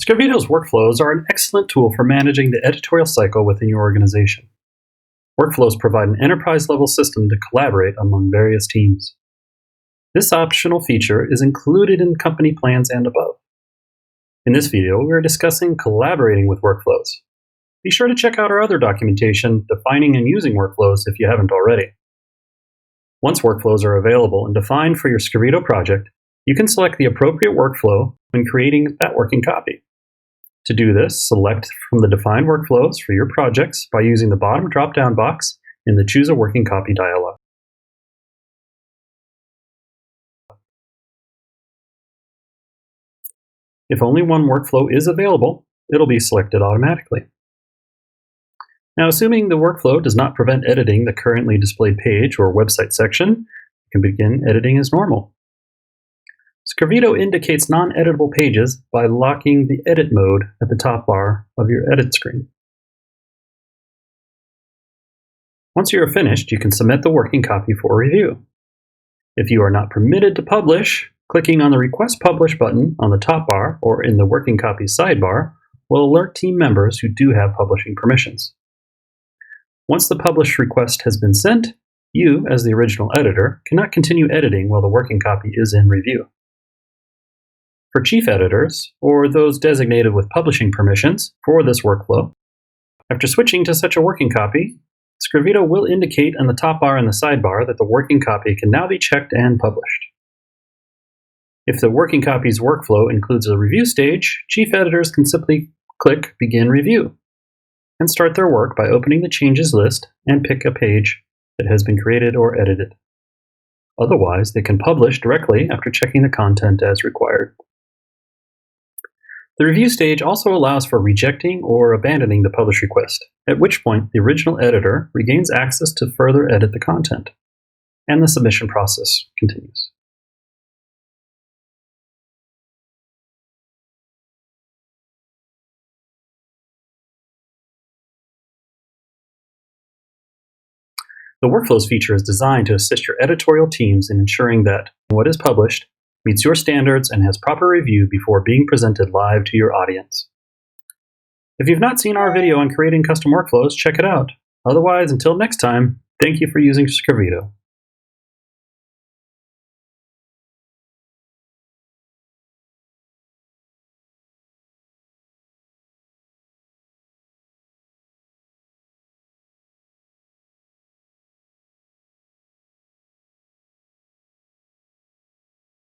Scrivito's workflows are an excellent tool for managing the editorial cycle within your organization. Workflows provide an enterprise-level system to collaborate among various teams. This optional feature is included in company plans and above. In this video, we are discussing collaborating with workflows. Be sure to check out our other documentation defining and using workflows if you haven't already. Once workflows are available and defined for your Scrivito project, you can select the appropriate workflow when creating that working copy. To do this, select from the defined workflows for your projects by using the bottom drop-down box in the Choose a Working Copy dialog. If only one workflow is available, it'll be selected automatically. Now, assuming the workflow does not prevent editing the currently displayed page or website section, you can begin editing as normal. Scrivito indicates non-editable pages by locking the edit mode at the top bar of your edit screen. Once you are finished, you can submit the working copy for review. If you are not permitted to publish, clicking on the Request Publish button on the top bar or in the working copy sidebar will alert team members who do have publishing permissions. Once the publish request has been sent, you, as the original editor, cannot continue editing while the working copy is in review. For chief editors, or those designated with publishing permissions for this workflow, after switching to such a working copy, Scrivito will indicate on the top bar and the sidebar that the working copy can now be checked and published. If the working copy's workflow includes a review stage, chief editors can simply click Begin Review and start their work by opening the changes list and pick a page that has been created or edited. Otherwise, they can publish directly after checking the content as required. The review stage also allows for rejecting or abandoning the publish request, at which point the original editor regains access to further edit the content, and the submission process continues. The Workflows feature is designed to assist your editorial teams in ensuring that what is published meets your standards and has proper review before being presented live to your audience. If you've not seen our video on creating custom workflows, check it out. Otherwise, until next time, thank you for using Scrivito.